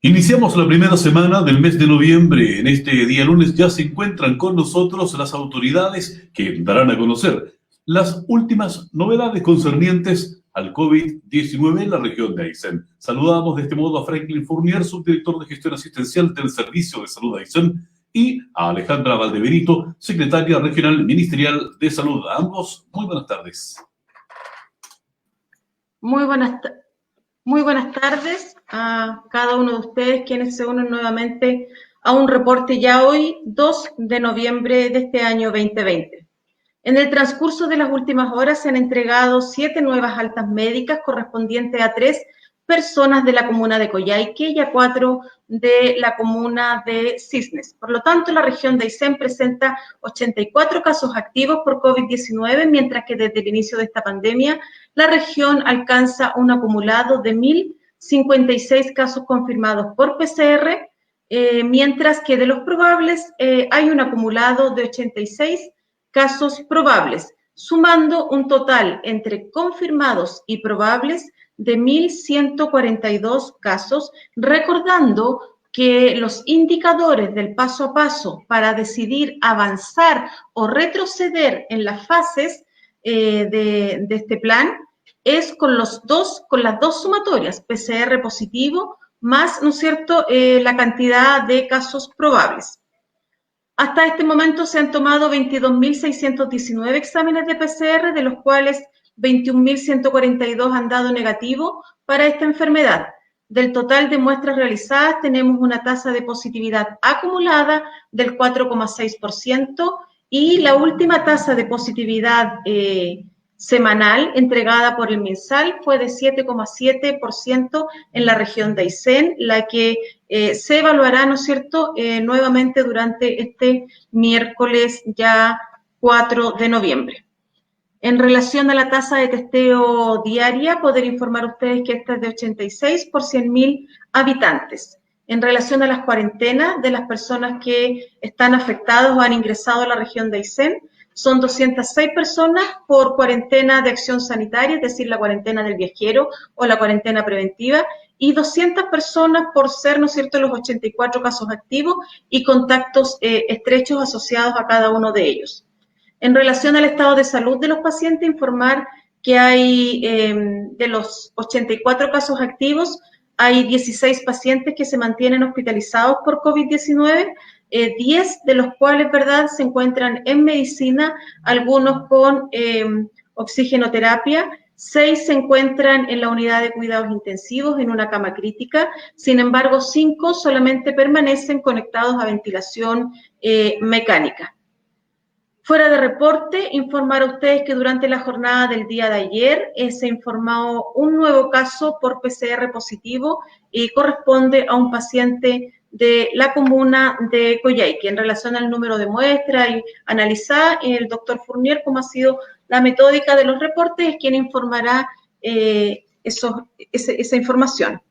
Iniciamos la primera semana del mes de noviembre. En este día lunes ya se encuentran con nosotros las autoridades que darán a conocer las últimas novedades concernientes al COVID-19 en la región de Aysén. Saludamos de este modo a Franklin Fournier, subdirector de gestión asistencial del Servicio de Salud de Aysén, y a Alejandra Valdebenito, secretaria regional ministerial de salud. A ambos, muy buenas tardes. Muy buenas tardes a cada uno de ustedes quienes se unen nuevamente a un reporte ya hoy, 2 de noviembre de este año 2020. En el transcurso de las últimas horas se han entregado 7 nuevas altas médicas correspondientes a 3 personas de la comuna de Coyhaique y a 4 de la comuna de Cisnes. Por lo tanto, la región de Aysén presenta 84 casos activos por COVID-19, mientras que desde el inicio de esta pandemia la región alcanza un acumulado de 1.056 casos confirmados por PCR, mientras que de los probables hay un acumulado de 86 casos probables, sumando un total entre confirmados y probables de 1.142 casos, recordando que los indicadores del paso a paso para decidir avanzar o retroceder en las fases de este plan es con las dos sumatorias, PCR positivo más, ¿no es cierto?, la cantidad de casos probables. Hasta este momento se han tomado 22.619 exámenes de PCR, de los cuales 21.142 han dado negativo para esta enfermedad. Del total de muestras realizadas tenemos una tasa de positividad acumulada del 4,6% y la última tasa de positividad semanal entregada por el MinSal fue de 7,7% en la región de Aysén, la que se evaluará, ¿no es cierto?, nuevamente durante este miércoles ya 4 de noviembre. En relación a la tasa de testeo diaria, poder informar a ustedes que esta es de 86 por 100.000 habitantes. En relación a las cuarentenas de las personas que están afectadas o han ingresado a la región de Aysén, son 206 personas por cuarentena de acción sanitaria, es decir, la cuarentena del viajero o la cuarentena preventiva, y 200 personas por ser, ¿no es cierto?, los 84 casos activos y contactos estrechos asociados a cada uno de ellos. En relación al estado de salud de los pacientes, informar que hay, de los 84 casos activos, hay 16 pacientes que se mantienen hospitalizados por COVID-19, 10 de los cuales, ¿verdad?, se encuentran en medicina, algunos con oxigenoterapia, 6 se encuentran en la unidad de cuidados intensivos en una cama crítica, sin embargo 5 solamente permanecen conectados a ventilación mecánica. Fuera de reporte, informar a ustedes que durante la jornada del día de ayer se informó un nuevo caso por PCR positivo y corresponde a un paciente de la comuna de Coyhaique. En relación al número de muestras y analizada, el doctor Fournier, como ha sido la metódica de los reportes, es quien informará esa información.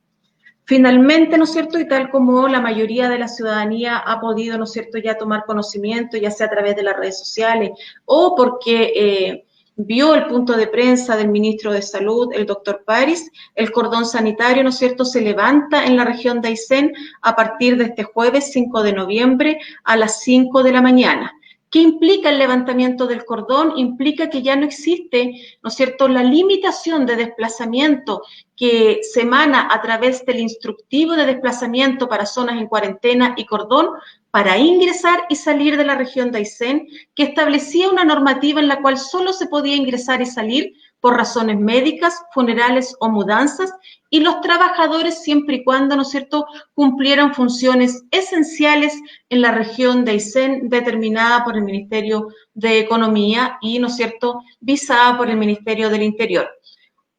Finalmente, ¿no es cierto?, y tal como la mayoría de la ciudadanía ha podido, ¿no es cierto?, ya tomar conocimiento, ya sea a través de las redes sociales o porque vio el punto de prensa del ministro de Salud, el doctor París, el cordón sanitario, ¿no es cierto?, se levanta en la región de Aysén a partir de este jueves 5 de noviembre a las 5 de la mañana. ¿Qué implica el levantamiento del cordón? Implica que ya no existe, ¿no es cierto?, la limitación de desplazamiento que se emana a través del instructivo de desplazamiento para zonas en cuarentena y cordón para ingresar y salir de la región de Aysén, que establecía una normativa en la cual solo se podía ingresar y salir por razones médicas, funerales o mudanzas, y los trabajadores siempre y cuando, ¿no es cierto?, cumplieran funciones esenciales en la región de Aysén determinada por el Ministerio de Economía y, ¿no es cierto?, visada por el Ministerio del Interior.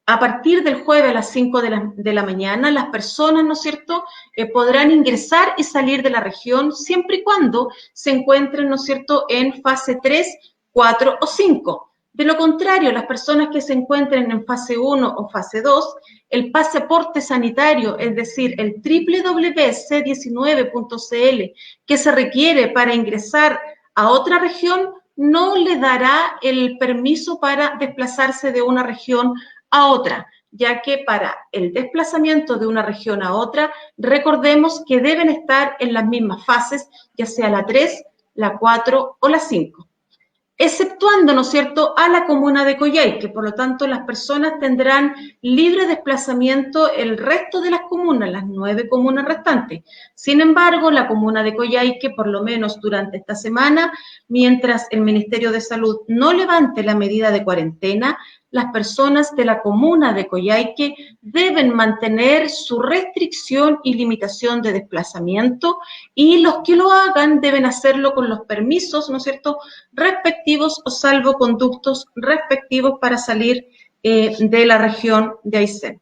A partir del jueves a las 5 de la mañana, las personas, ¿no es cierto?, podrán ingresar y salir de la región siempre y cuando se encuentren, ¿no es cierto?, en fase 3, 4 o 5. De lo contrario, las personas que se encuentren en fase 1 o fase 2, el pasaporte sanitario, es decir, el www.c19.cl que se requiere para ingresar a otra región, no le dará el permiso para desplazarse de una región a otra. ya que para el desplazamiento de una región a otra, recordemos que deben estar en las mismas fases, ya sea la 3, la 4 o la 5. Exceptuando, ¿no es cierto?, a la comuna de Coyhaique, por lo tanto las personas tendrán libre desplazamiento el resto de las comunas, las 9 comunas restantes. Sin embargo, la comuna de Coyhaique, por lo menos durante esta semana, mientras el Ministerio de Salud no levante la medida de cuarentena, las personas de la comuna de Coyhaique deben mantener su restricción y limitación de desplazamiento, y los que lo hagan deben hacerlo con los permisos, ¿no es cierto?, respectivos o salvoconductos respectivos para salir de la región de Aysén.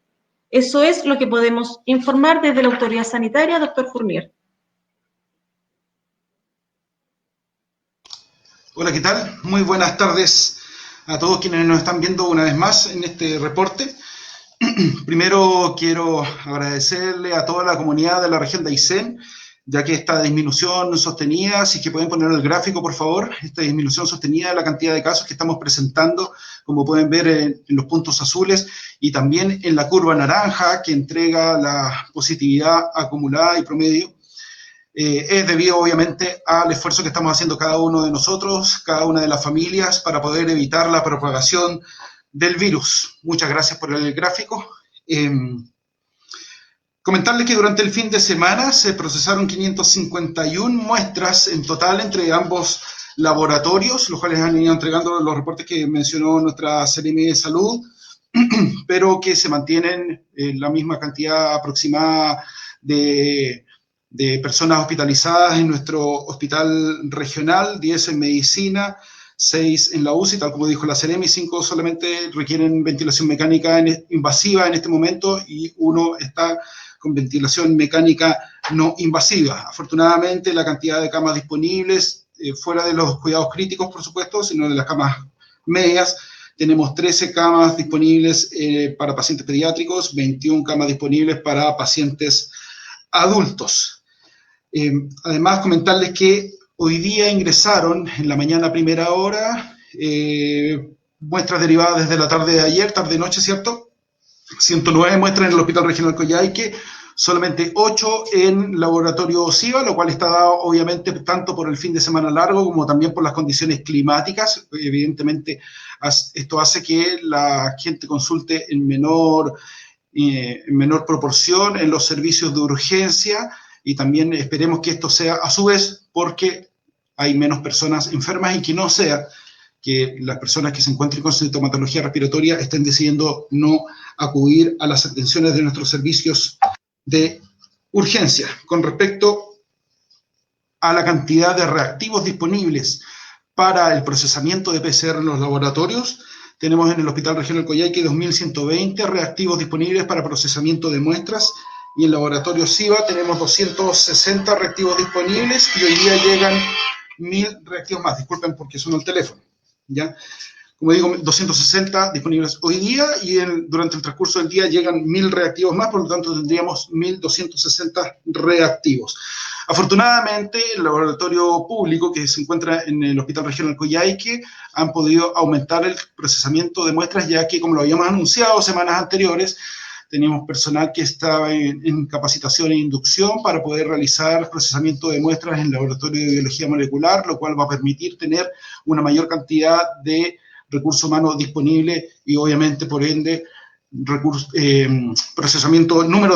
Eso es lo que podemos informar desde la autoridad sanitaria, doctor Fournier. Hola, ¿qué tal? Muy buenas tardes a todos quienes nos están viendo una vez más en este reporte. Primero quiero agradecerle a toda la comunidad de la región de Aysén, ya que esta disminución sostenida, si es que pueden poner el gráfico por favor, esta disminución sostenida de la cantidad de casos que estamos presentando, como pueden ver en los puntos azules, y también en la curva naranja que entrega la positividad acumulada y promedio, es debido obviamente al esfuerzo que estamos haciendo cada uno de nosotros, cada una de las familias, para poder evitar la propagación del virus. Muchas gracias por el gráfico. Comentarles que durante el fin de semana se procesaron 551 muestras en total entre ambos laboratorios, los cuales han ido entregando los reportes que mencionó nuestra Seremi de Salud, pero que se mantienen en la misma cantidad aproximada de personas hospitalizadas en nuestro hospital regional, 10 en medicina, 6 en la UCI, tal como dijo la Seremi, 5 solamente requieren ventilación mecánica invasiva en este momento y 1 está con ventilación mecánica no invasiva. Afortunadamente, la cantidad de camas disponibles, fuera de los cuidados críticos, por supuesto, sino de las camas medias, tenemos 13 camas disponibles para pacientes pediátricos, 21 camas disponibles para pacientes adultos. Además, comentarles que hoy día ingresaron en la mañana a primera hora muestras derivadas desde la tarde de ayer, tarde-noche, ¿cierto? 109 muestras en el Hospital Regional Coyhaique, solamente 8 en laboratorio SIVA, lo cual está dado obviamente tanto por el fin de semana largo como también por las condiciones climáticas. Evidentemente, esto hace que la gente consulte en menor proporción en los servicios de urgencia, y también esperemos que esto sea a su vez porque hay menos personas enfermas y que no sea que las personas que se encuentren con sintomatología respiratoria estén decidiendo no acudir a las atenciones de nuestros servicios de urgencia. Con respecto a la cantidad de reactivos disponibles para el procesamiento de PCR en los laboratorios, tenemos en el Hospital Regional Coyhaique 2.120 reactivos disponibles para procesamiento de muestras, y en el laboratorio SIVA tenemos 260 reactivos disponibles y hoy día llegan 1.000 reactivos más. Disculpen porque suena el teléfono, ¿ya? Como digo, 260 disponibles hoy día y durante el transcurso del día llegan 1.000 reactivos más, por lo tanto tendríamos 1.260 reactivos. Afortunadamente, el laboratorio público que se encuentra en el Hospital Regional Coyhaique han podido aumentar el procesamiento de muestras, ya que, como lo habíamos anunciado semanas anteriores, teníamos personal que estaba en capacitación e inducción para poder realizar procesamiento de muestras en el laboratorio de biología molecular, lo cual va a permitir tener una mayor cantidad de recurso humano disponible y obviamente, por ende, número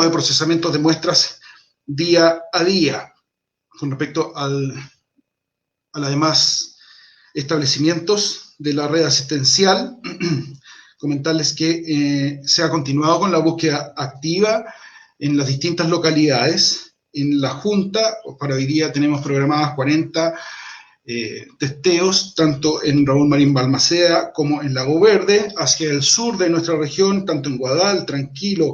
de procesamientos de muestras día a día. Con respecto a los demás establecimientos de la red asistencial, comentarles que se ha continuado con la búsqueda activa en las distintas localidades. En la Junta, para hoy día tenemos programadas 40 testeos, tanto en Raúl Marín Balmaceda como en Lago Verde, hacia el sur de nuestra región, tanto en Guadal, Tranquilo,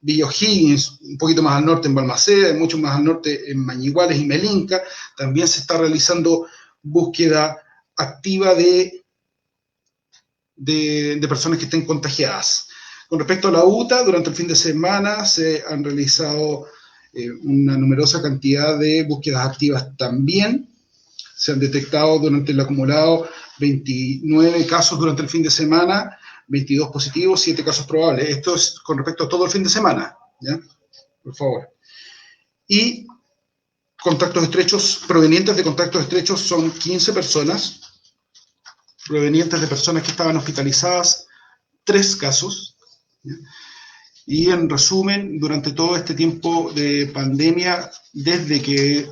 Villa O'Higgins, un poquito más al norte en Balmaceda, y mucho más al norte en Mañiguales y Melinca. También se está realizando búsqueda activa de personas que estén contagiadas. Con respecto a la UTA, durante el fin de semana se han realizado una numerosa cantidad de búsquedas activas también. Se han detectado durante el acumulado 29 casos durante el fin de semana, 22 positivos, 7 casos probables. Esto es con respecto a todo el fin de semana, ¿ya? Por favor. Y contactos estrechos, provenientes de contactos estrechos son 15 personas, provenientes de personas que estaban hospitalizadas, 3 casos, ¿ya? Y en resumen, durante todo este tiempo de pandemia, desde que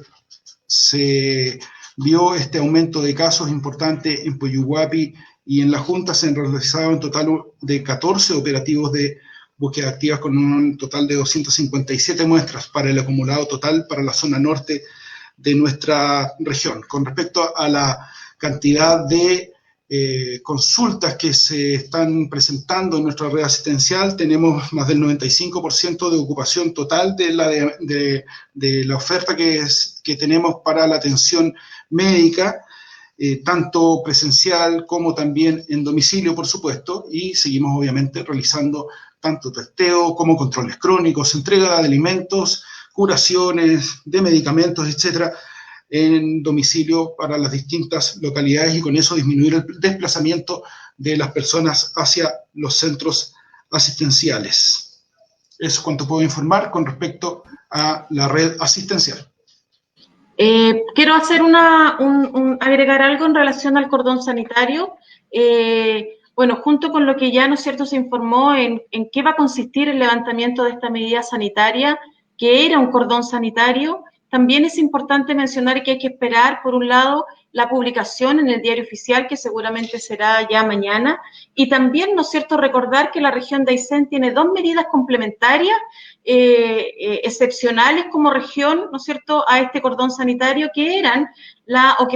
se vio este aumento de casos importante en Coyhuapi y en la Junta, se han realizado un total de 14 operativos de búsqueda activas con un total de 257 muestras para el acumulado total para la zona norte de nuestra región. Con respecto a la cantidad de consultas que se están presentando en nuestra red asistencial, tenemos más del 95% de ocupación total de la oferta que tenemos para la atención médica, tanto presencial como también en domicilio, por supuesto, y seguimos obviamente realizando tanto testeo como controles crónicos, entrega de alimentos, curaciones de medicamentos, etcétera, en domicilio para las distintas localidades y con eso disminuir el desplazamiento de las personas hacia los centros asistenciales. Eso es cuanto puedo informar con respecto a la red asistencial. Quiero hacer agregar algo en relación al cordón sanitario. Bueno, junto con lo que ya, ¿no es cierto?, se informó en qué va a consistir el levantamiento de esta medida sanitaria, que era un cordón sanitario. También es importante mencionar que hay que esperar, por un lado, la publicación en el diario oficial, que seguramente será ya mañana, y también, ¿no es cierto?, recordar que la región de Aysén tiene 2 medidas complementarias excepcionales como región, ¿no es cierto?, a este cordón sanitario, que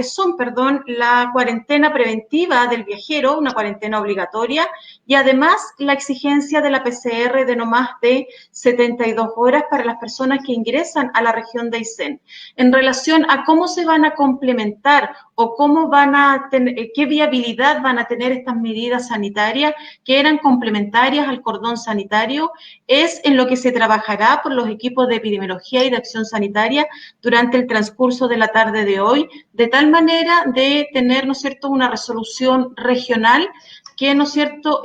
son, la cuarentena preventiva del viajero, una cuarentena obligatoria, y además la exigencia de la PCR de no más de 72 horas para las personas que ingresan a la región de Aysén. En relación a cómo se van a complementar o cómo van a tener, qué viabilidad van a tener estas medidas sanitarias que eran complementarias al cordón sanitario, es en lo que se trabajará por los equipos de epidemiología y de acción sanitaria durante el transcurso de la tarde de hoy, de tal manera de tener, ¿no es cierto?, una resolución regional que, ¿no es cierto?,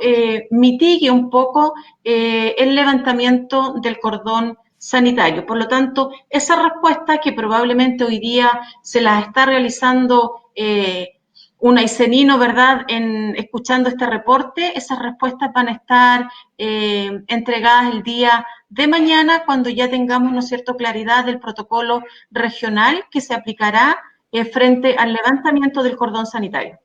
mitigue un poco el levantamiento del cordón sanitario. Por lo tanto, esas respuestas que probablemente hoy día se las está realizando un aysenino, ¿verdad?, escuchando este reporte, esas respuestas van a estar entregadas el día de mañana cuando ya tengamos, ¿no es cierto?, claridad del protocolo regional que se aplicará frente al levantamiento del cordón sanitario.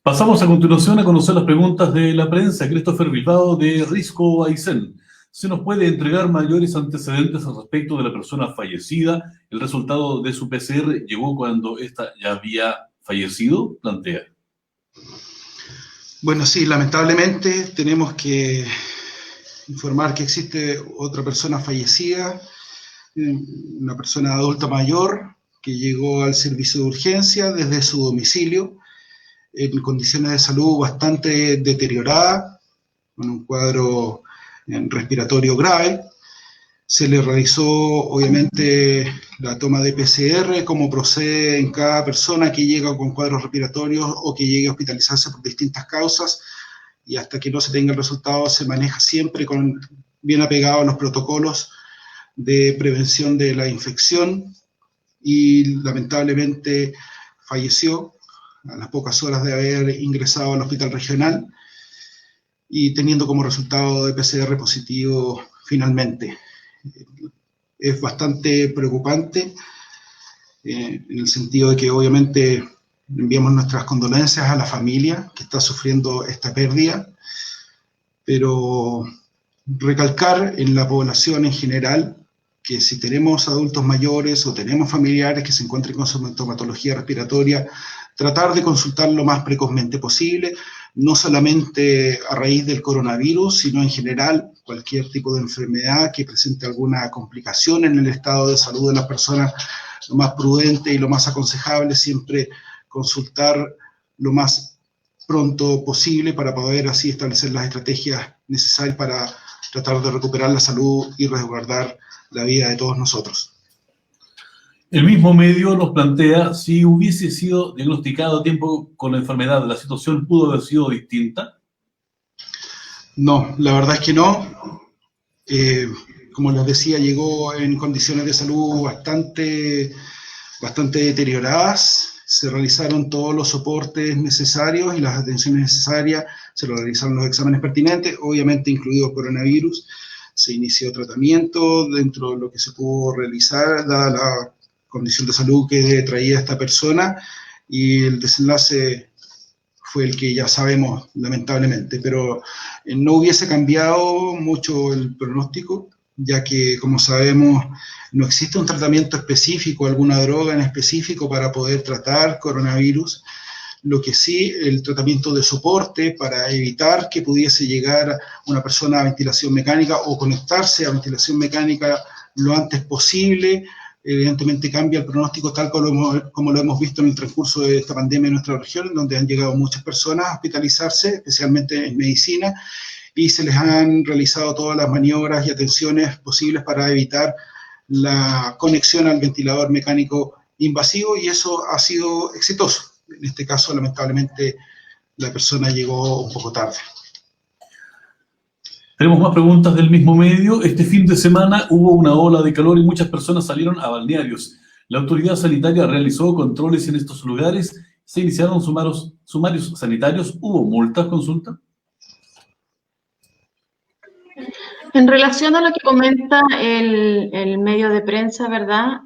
Pasamos a continuación a conocer las preguntas de la prensa. Christopher Bilbao, de Risco Aysén. ¿Se nos puede entregar mayores antecedentes al respecto de la persona fallecida? ¿El resultado de su PCR llegó cuando ésta ya había fallecido? Plantea. Bueno, sí, lamentablemente tenemos que informar que existe otra persona fallecida, una persona adulta mayor que llegó al servicio de urgencia desde su domicilio en condiciones de salud bastante deterioradas, con un cuadro respiratorio grave. Se le realizó, obviamente, la toma de PCR, como procede en cada persona que llega con cuadros respiratorios o que llegue a hospitalizarse por distintas causas, y hasta que no se tenga el resultado se maneja siempre bien apegado a los protocolos de prevención de la infección, y lamentablemente falleció a las pocas horas de haber ingresado al hospital regional y teniendo como resultado de PCR positivo finalmente. Es bastante preocupante en el sentido de que obviamente enviamos nuestras condolencias a la familia que está sufriendo esta pérdida, pero recalcar en la población en general que si tenemos adultos mayores o tenemos familiares que se encuentren con sintomatología respiratoria, tratar de consultar lo más precozmente posible, no solamente a raíz del coronavirus, sino en general cualquier tipo de enfermedad que presente alguna complicación en el estado de salud de las personas. Lo más prudente y lo más aconsejable siempre consultar lo más pronto posible para poder así establecer las estrategias necesarias para tratar de recuperar la salud y resguardar la vida de todos nosotros. El mismo medio nos plantea, si hubiese sido diagnosticado a tiempo con la enfermedad, ¿la situación pudo haber sido distinta? No, la verdad es que no. Como les decía, llegó en condiciones de salud bastante deterioradas. Se realizaron todos los soportes necesarios y las atenciones necesarias, se realizaron los exámenes pertinentes, obviamente incluido coronavirus. Se inició tratamiento dentro de lo que se pudo realizar, dada la condición de salud que traía esta persona, y el desenlace fue el que ya sabemos, lamentablemente, pero no hubiese cambiado mucho el pronóstico, ya que, como sabemos, no existe un tratamiento específico, alguna droga en específico para poder tratar coronavirus. Lo que sí, el tratamiento de soporte para evitar que pudiese llegar una persona a ventilación mecánica o conectarse a ventilación mecánica lo antes posible. Evidentemente cambia el pronóstico tal como lo hemos visto en el transcurso de esta pandemia en nuestra región, donde han llegado muchas personas a hospitalizarse, especialmente en medicina, y se les han realizado todas las maniobras y atenciones posibles para evitar la conexión al ventilador mecánico invasivo, y eso ha sido exitoso. En este caso, lamentablemente, la persona llegó un poco tarde. Tenemos más preguntas del mismo medio. Este fin de semana hubo una ola de calor y muchas personas salieron a balnearios. La autoridad sanitaria realizó controles en estos lugares. Se iniciaron sumarios sanitarios. ¿Hubo multas, consulta? En relación a lo que comenta el medio de prensa, ¿verdad?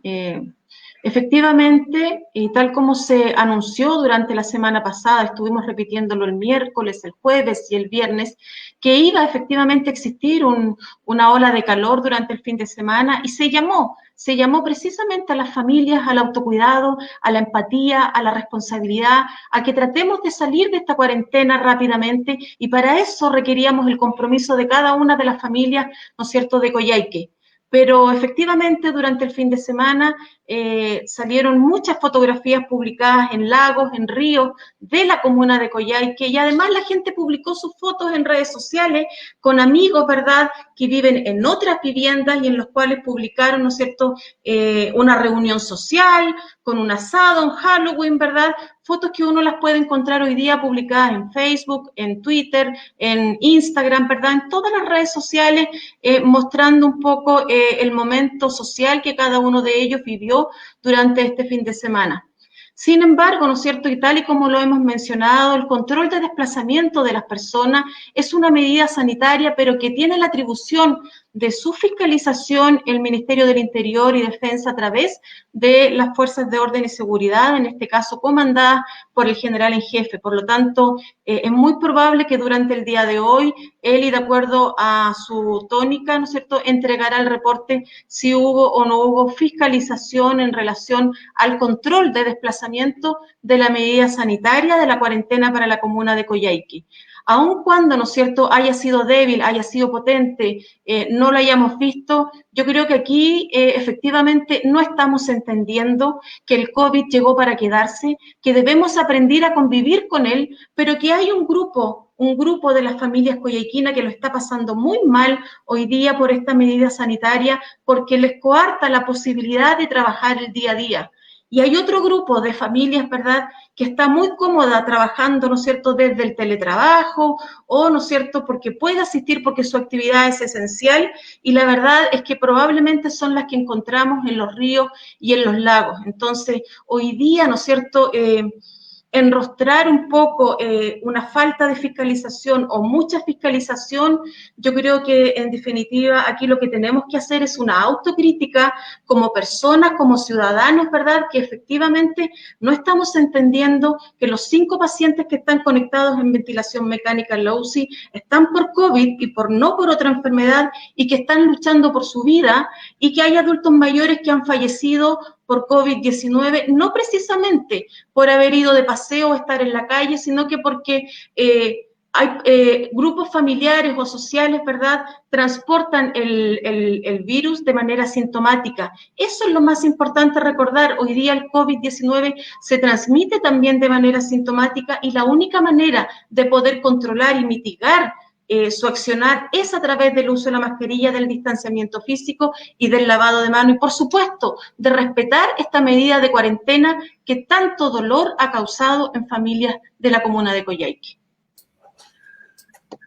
Efectivamente, y tal como se anunció durante la semana pasada, estuvimos repitiéndolo el miércoles, el jueves y el viernes, que iba efectivamente a existir una ola de calor durante el fin de semana, y se llamó precisamente a las familias al autocuidado, a la empatía, a la responsabilidad, a que tratemos de salir de esta cuarentena rápidamente, y para eso requeríamos el compromiso de cada una de las familias, ¿no es cierto?, de Coyhaique. Pero efectivamente durante el fin de semana salieron muchas fotografías publicadas en lagos, en ríos de la comuna de Coyhaique, y además la gente publicó sus fotos en redes sociales con amigos, ¿verdad?, que viven en otras viviendas y en los cuales publicaron, ¿no es cierto?, una reunión social, con un asado, un Halloween, ¿verdad?, fotos que uno las puede encontrar hoy día publicadas en Facebook, en Twitter, en Instagram, ¿verdad?, en todas las redes sociales, mostrando un poco el momento social que cada uno de ellos vivió durante este fin de semana. Sin embargo, ¿no es cierto?, y tal y como lo hemos mencionado, el control de desplazamiento de las personas es una medida sanitaria, pero que tiene la atribución de su fiscalización el Ministerio del Interior y Defensa a través de las fuerzas de orden y seguridad, en este caso comandadas por el general en jefe. Por lo tanto, es muy probable que durante el día de hoy, él, y de acuerdo a su tónica, ¿no es cierto?, entregará el reporte si hubo o no hubo fiscalización en relación al control de desplazamiento de la medida sanitaria de la cuarentena para la comuna de Coyhaique. Aun cuando, ¿no es cierto?, haya sido débil, haya sido potente, no lo hayamos visto, yo creo que aquí efectivamente no estamos entendiendo que el COVID llegó para quedarse, que debemos aprender a convivir con él, pero que hay un grupo de las familias coyhaiquinas que lo está pasando muy mal hoy día por esta medida sanitaria, porque les coarta la posibilidad de trabajar el día a día. Y hay otro grupo de familias, ¿verdad?, que está muy cómoda trabajando, ¿no es cierto?, desde el teletrabajo, o, ¿no es cierto?, porque puede asistir porque su actividad es esencial, y la verdad es que probablemente son las que encontramos en los ríos y en los lagos. Entonces, hoy día, ¿no es cierto?, enrostrar un poco una falta de fiscalización o mucha fiscalización, yo creo que en definitiva aquí lo que tenemos que hacer es una autocrítica como personas, como ciudadanos, ¿verdad?, que efectivamente no estamos entendiendo que los 5 pacientes que están conectados en ventilación mecánica en la UCI están por COVID y no por otra enfermedad, y que están luchando por su vida, y que hay adultos mayores que han fallecido por COVID-19, no precisamente por haber ido de paseo o estar en la calle, sino que porque hay grupos familiares o sociales, ¿verdad?, transportan el virus de manera asintomática. Eso es lo más importante recordar. Hoy día el COVID-19 se transmite también de manera asintomática, y la única manera de poder controlar y mitigar su accionar es a través del uso de la mascarilla, del distanciamiento físico y del lavado de manos, y por supuesto de respetar esta medida de cuarentena que tanto dolor ha causado en familias de la comuna de Coyhaique.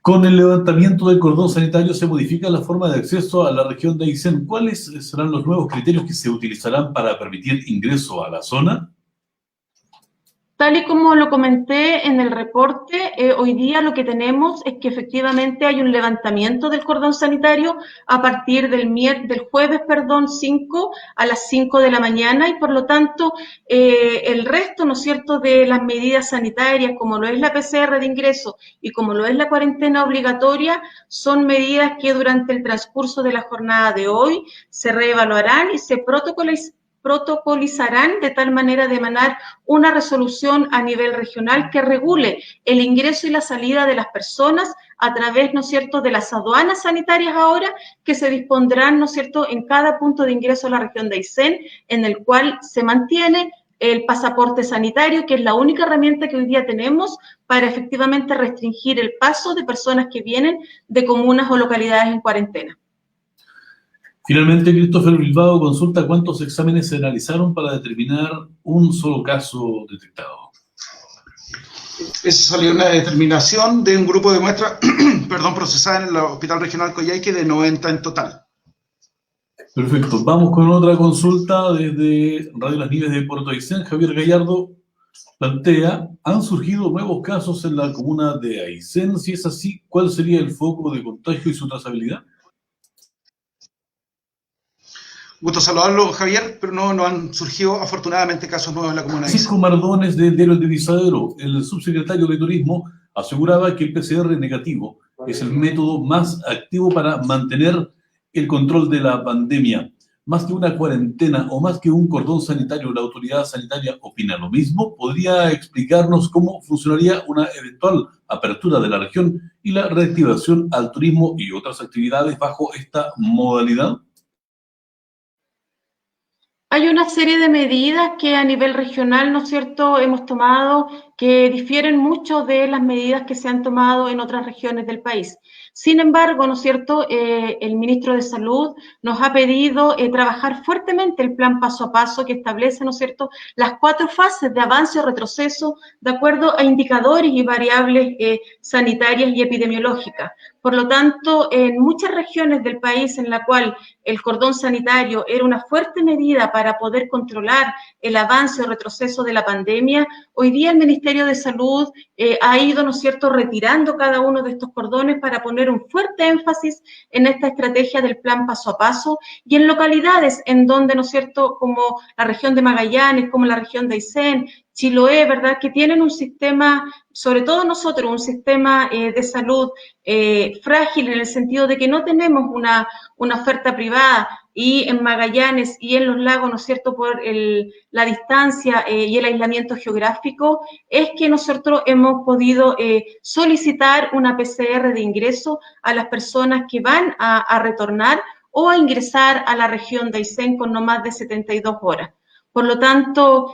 Con el levantamiento del cordón sanitario se modifica la forma de acceso a la región de Aysén. ¿Cuáles serán los nuevos criterios que se utilizarán para permitir ingreso a la zona? Tal y como lo comenté en el reporte, hoy día lo que tenemos es que efectivamente hay un levantamiento del cordón sanitario a partir del jueves, 5 a las 5 de la mañana, y por lo tanto el resto, ¿no es cierto?, de las medidas sanitarias, como lo es la PCR de ingreso y como lo es la cuarentena obligatoria, son medidas que durante el transcurso de la jornada de hoy se reevaluarán y se protocolizarán de tal manera de emanar una resolución a nivel regional que regule el ingreso y la salida de las personas a través, ¿no es cierto?, de las aduanas sanitarias ahora, que se dispondrán, ¿no es cierto?, en cada punto de ingreso a la región de Aysén, en el cual se mantiene el pasaporte sanitario, que es la única herramienta que hoy día tenemos para efectivamente restringir el paso de personas que vienen de comunas o localidades en cuarentena. Finalmente, Christopher Bilbao consulta cuántos exámenes se realizaron para determinar un solo caso detectado. Eso salió una determinación de un grupo de muestras procesadas en el Hospital Regional Coyhaique de 90 en total. Perfecto. Vamos con otra consulta desde Radio Las Nieves de Puerto Aysén. Javier Gallardo plantea, ¿han surgido nuevos casos en la comuna de Aysén? Si es así, ¿cuál sería el foco de contagio y su trazabilidad? Gusto saludarlo, Javier, pero no han surgido afortunadamente casos nuevos en la comuna de Aysén. Francisco Mardones del diario El Divisadero, el subsecretario de Turismo, aseguraba que el PCR negativo es el método más activo para mantener el control de la pandemia. Más que una cuarentena o más que un cordón sanitario, ¿la autoridad sanitaria opina lo mismo? ¿Podría explicarnos cómo funcionaría una eventual apertura de la región y la reactivación al turismo y otras actividades bajo esta modalidad? Hay una serie de medidas que a nivel regional, ¿no es cierto?, hemos tomado que difieren mucho de las medidas que se han tomado en otras regiones del país. Sin embargo, ¿no es cierto?, el ministro de Salud nos ha pedido trabajar fuertemente el plan paso a paso que establece, ¿no es cierto?, las 4 fases de avance o retroceso de acuerdo a indicadores y variables sanitarias y epidemiológicas. Por lo tanto, en muchas regiones del país en la cual el cordón sanitario era una fuerte medida para poder controlar el avance o retroceso de la pandemia, hoy día el Ministerio de Salud ha ido, ¿no es cierto?, retirando cada uno de estos cordones para poner un fuerte énfasis en esta estrategia del plan paso a paso, y en localidades en donde, ¿no es cierto?, como la región de Magallanes, como la región de Aysén, Chiloé, ¿verdad?, que tienen un sistema, sobre todo nosotros, un sistema de salud frágil en el sentido de que no tenemos una oferta privada, y en Magallanes y en los lagos, ¿no es cierto?, por la distancia y el aislamiento geográfico, es que nosotros hemos podido solicitar una PCR de ingreso a las personas que van a retornar o a ingresar a la región de Aysén con no más de 72 horas. Por lo tanto,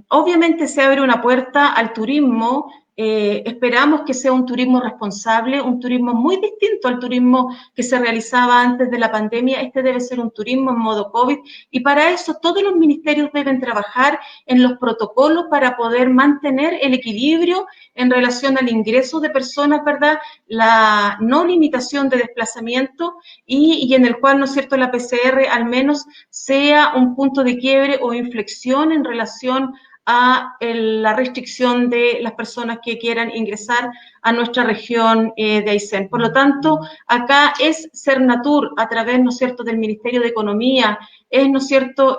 obviamente se abre una puerta al turismo. Esperamos que sea un turismo responsable, un turismo muy distinto al turismo que se realizaba antes de la pandemia. Este debe ser un turismo en modo COVID, y para eso todos los ministerios deben trabajar en los protocolos para poder mantener el equilibrio en relación al ingreso de personas, ¿verdad?, la no limitación de desplazamiento y en el cual, ¿no es cierto?, la PCR al menos sea un punto de quiebre o inflexión en relación a la restricción de las personas que quieran ingresar a nuestra región de Aysén. Por lo tanto, acá es Sernatur, a través, ¿no es cierto?, del Ministerio de Economía, es, ¿no es cierto?,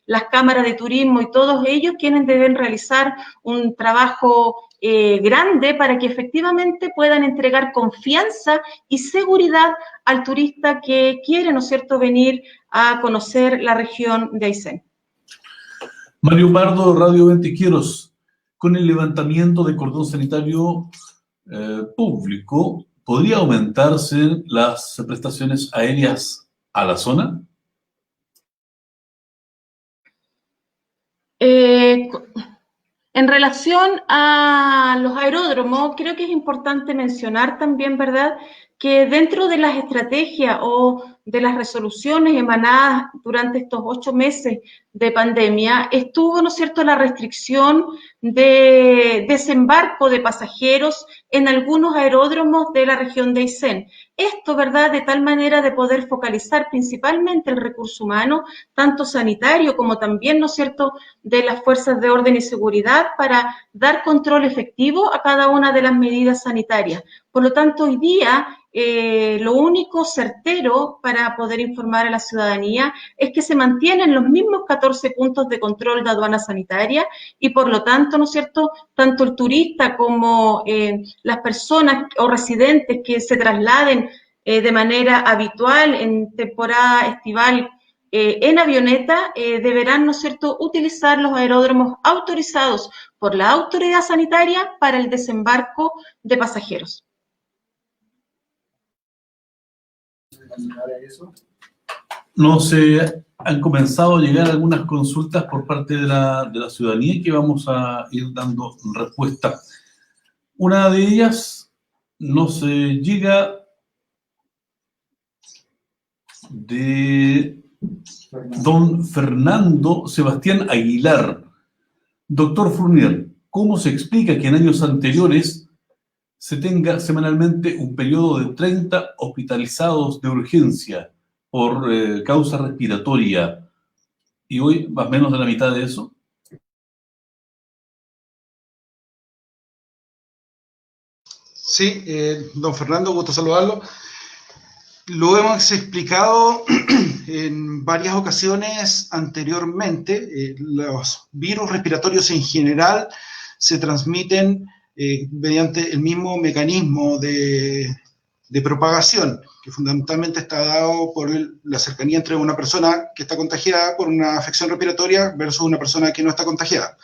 las cámaras de turismo y todos ellos quienes deben realizar un trabajo grande para que efectivamente puedan entregar confianza y seguridad al turista que quiere, ¿no es cierto?, venir a conocer la región de Aysén. Mario Pardo, Radio Ventiquieros, con el levantamiento del cordón sanitario público, ¿podría aumentarse las prestaciones aéreas a la zona? En relación a los aeródromos, creo que es importante mencionar también, ¿verdad?, que dentro de las estrategias o de las resoluciones emanadas durante estos 8 meses de pandemia estuvo, ¿no es cierto?, la restricción de desembarco de pasajeros en algunos aeródromos de la región de Aysén. Esto, ¿verdad?, de tal manera de poder focalizar principalmente el recurso humano, tanto sanitario como también, ¿no es cierto?, de las fuerzas de orden y seguridad para dar control efectivo a cada una de las medidas sanitarias. Por lo tanto, hoy día lo único certero para poder informar a la ciudadanía es que se mantienen los mismos 14 puntos de control de aduana sanitaria y por lo tanto, ¿no es cierto?, tanto el turista como las personas o residentes que se trasladen de manera habitual en temporada estival en avioneta deberán, ¿no es cierto?, utilizar los aeródromos autorizados por la autoridad sanitaria para el desembarco de pasajeros. Nos han comenzado a llegar algunas consultas por parte de la ciudadanía que vamos a ir dando respuesta. Una de ellas nos llega de don Fernando Sebastián Aguilar. Doctor Fournier, ¿cómo se explica que en años anteriores se tenga semanalmente un periodo de 30 hospitalizados de urgencia por causa respiratoria y hoy más o menos de la mitad de eso? Sí, don Fernando, gusto saludarlo. Lo hemos explicado en varias ocasiones anteriormente. Los virus respiratorios en general se transmiten mediante el mismo mecanismo de propagación, que fundamentalmente está dado por la cercanía entre una persona que está contagiada por una afección respiratoria versus una persona que no está contagiada.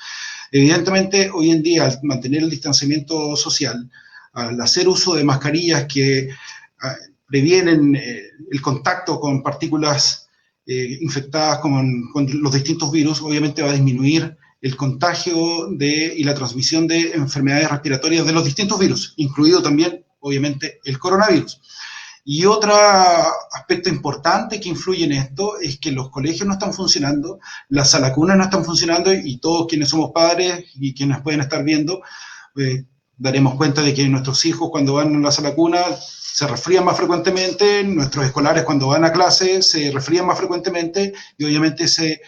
Evidentemente, hoy en día, al mantener el distanciamiento social, al hacer uso de mascarillas que previenen el contacto con partículas infectadas con los distintos virus, obviamente va a disminuir el contagio y la transmisión de enfermedades respiratorias de los distintos virus, incluido también, obviamente, el coronavirus. Y otro aspecto importante que influye en esto es que los colegios no están funcionando, las salacunas no están funcionando y todos quienes somos padres y quienes pueden estar viendo, daremos cuenta de que nuestros hijos cuando van a la sala cuna se resfrían más frecuentemente, nuestros escolares cuando van a clase se resfrían más frecuentemente y obviamente ese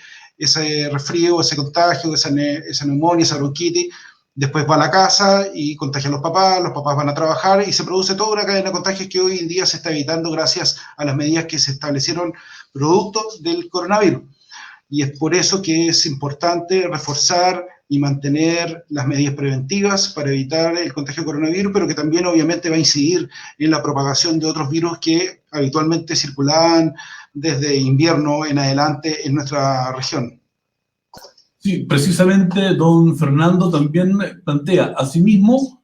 resfrío, ese contagio, esa neumonía, esa bronquitis, después va a la casa y contagia a los papás van a trabajar y se produce toda una cadena de contagios que hoy en día se está evitando gracias a las medidas que se establecieron producto del coronavirus. Y es por eso que es importante reforzar y mantener las medidas preventivas para evitar el contagio de coronavirus, pero que también obviamente va a incidir en la propagación de otros virus que habitualmente circulaban desde invierno en adelante en nuestra región. Sí, precisamente don Fernando también plantea, asimismo,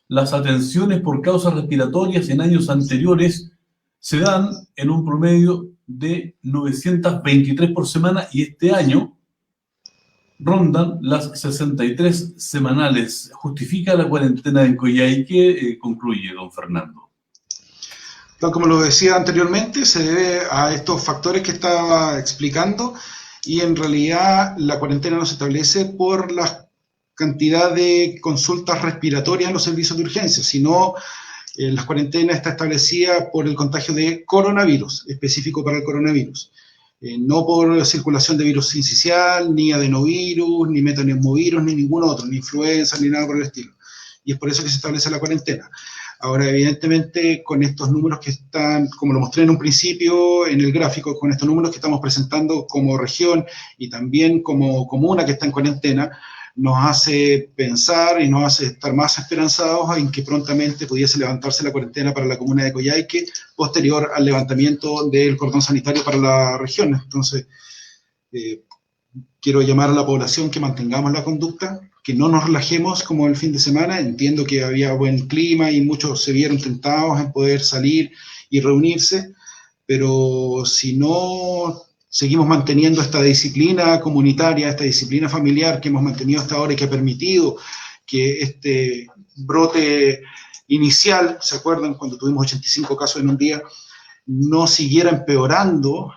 las atenciones por causas respiratorias en años anteriores se dan en un promedio de 923 por semana y este año rondan las 63 semanales. ¿Justifica la cuarentena en Coyhaique? Concluye don Fernando. Tal como lo decía anteriormente, se debe a estos factores que estaba explicando y en realidad la cuarentena no se establece por la cantidad de consultas respiratorias en los servicios de urgencia, sino la cuarentena está establecida por el contagio de coronavirus, específico para el coronavirus. No por circulación de virus sincicial, ni adenovirus, ni metaneumovirus, ni ningún otro, ni influenza, ni nada por el estilo. Y es por eso que se establece la cuarentena. Ahora, evidentemente, con estos números que están, como lo mostré en un principio en el gráfico, con estos números que estamos presentando como región y también como comuna que está en cuarentena, nos hace pensar y nos hace estar más esperanzados en que prontamente pudiese levantarse la cuarentena para la comuna de Coyhaique, posterior al levantamiento del cordón sanitario para la región. Entonces, quiero llamar a la población que mantengamos la conducta, que no nos relajemos como el fin de semana. Entiendo que había buen clima y muchos se vieron tentados en poder salir y reunirse, pero si no seguimos manteniendo esta disciplina comunitaria, esta disciplina familiar que hemos mantenido hasta ahora y que ha permitido que este brote inicial, ¿se acuerdan? Cuando tuvimos 85 casos en un día, no siguiera empeorando,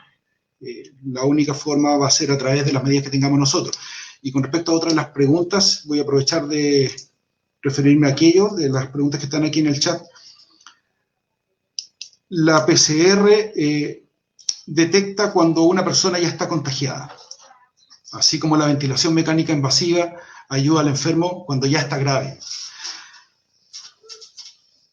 la única forma va a ser a través de las medidas que tengamos nosotros. Y con respecto a otras de las preguntas, voy a aprovechar de referirme a aquello, de las preguntas que están aquí en el chat. La PCR detecta cuando una persona ya está contagiada, así como la ventilación mecánica invasiva ayuda al enfermo cuando ya está grave.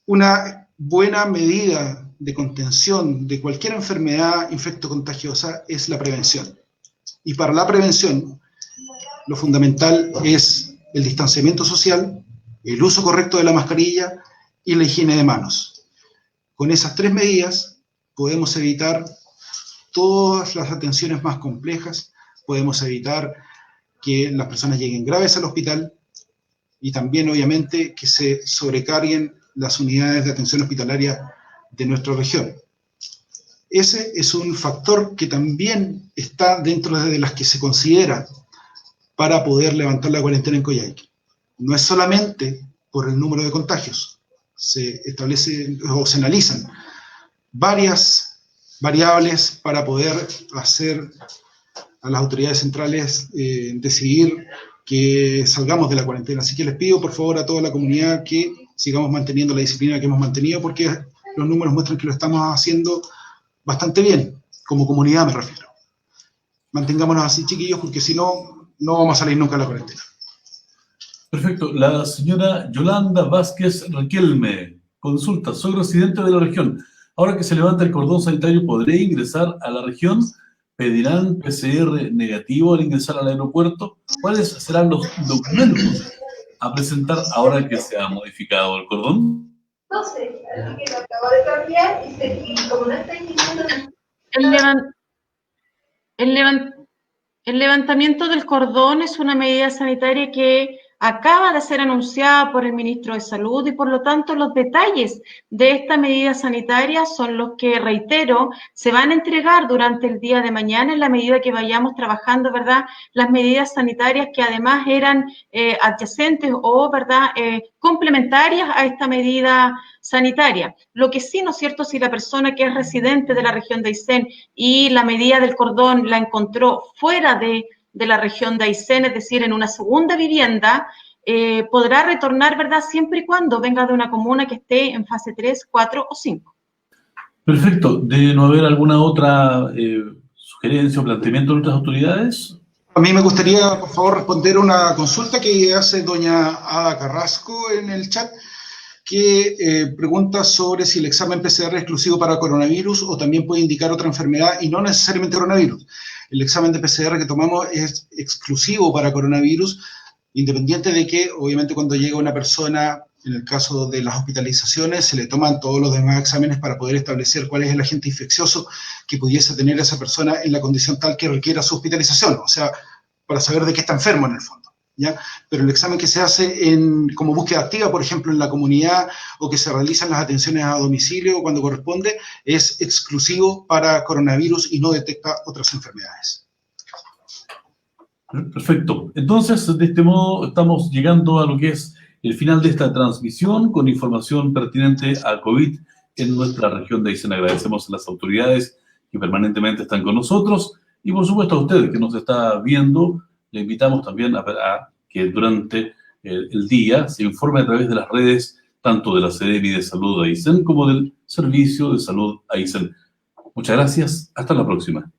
Una buena medida de contención de cualquier enfermedad infectocontagiosa es la prevención. Y para la prevención, lo fundamental es el distanciamiento social, el uso correcto de la mascarilla y la higiene de manos. Con esas tres medidas podemos evitar todas las atenciones más complejas, podemos evitar que las personas lleguen graves al hospital y también, obviamente, que se sobrecarguen las unidades de atención hospitalaria de nuestra región. Ese es un factor que también está dentro de las que se considera para poder levantar la cuarentena en Coyhaique. No es solamente por el número de contagios, se establece o se analizan varias variables para poder hacer a las autoridades centrales decidir que salgamos de la cuarentena. Así que les pido, por favor, a toda la comunidad que sigamos manteniendo la disciplina que hemos mantenido, porque los números muestran que lo estamos haciendo bastante bien, como comunidad me refiero. Mantengámonos así, chiquillos, porque si no, no vamos a salir nunca de la cuarentena. Perfecto. La señora Yolanda Vázquez Riquelme consulta: soy residente de la región. Ahora que se levanta el cordón sanitario, ¿podré ingresar a la región? ¿Pedirán PCR negativo al ingresar al aeropuerto? ¿Cuáles serán los documentos a presentar ahora que se ha modificado el cordón? No sé, así que lo acabo de cambiar y como no está indicando... El levantamiento del cordón es una medida sanitaria que acaba de ser anunciada por el ministro de Salud y por lo tanto los detalles de esta medida sanitaria son los que, reitero, se van a entregar durante el día de mañana en la medida que vayamos trabajando, ¿verdad?, las medidas sanitarias que además eran adyacentes o, ¿verdad?, complementarias a esta medida sanitaria. Lo que sí, ¿no es cierto?, si la persona que es residente de la región de Aysén y la medida del cordón la encontró fuera de la región de Aysén, es decir, en una segunda vivienda, podrá retornar, ¿verdad?, siempre y cuando venga de una comuna que esté en fase 3, 4 o 5. Perfecto. ¿De no haber alguna otra sugerencia o planteamiento de otras autoridades? A mí me gustaría, por favor, responder una consulta que hace doña Ada Carrasco en el chat, que pregunta sobre si el examen PCR es exclusivo para coronavirus o también puede indicar otra enfermedad y no necesariamente coronavirus. El examen de PCR que tomamos es exclusivo para coronavirus, independiente de que, obviamente, cuando llega una persona, en el caso de las hospitalizaciones, se le toman todos los demás exámenes para poder establecer cuál es el agente infeccioso que pudiese tener esa persona en la condición tal que requiera su hospitalización, o sea, para saber de qué está enfermo en el fondo, ¿ya? Pero el examen que se hace como búsqueda activa, por ejemplo, en la comunidad, o que se realizan las atenciones a domicilio cuando corresponde, es exclusivo para coronavirus y no detecta otras enfermedades. Perfecto. Entonces, de este modo, estamos llegando a lo que es el final de esta transmisión con información pertinente al COVID en nuestra región de Aysén. Agradecemos a las autoridades que permanentemente están con nosotros y, por supuesto, a usted que nos está viendo. Le invitamos también a que durante el día se informe a través de las redes tanto de la Seremi de Salud de Aysén como del Servicio de Salud Aysén. Muchas gracias. Hasta la próxima.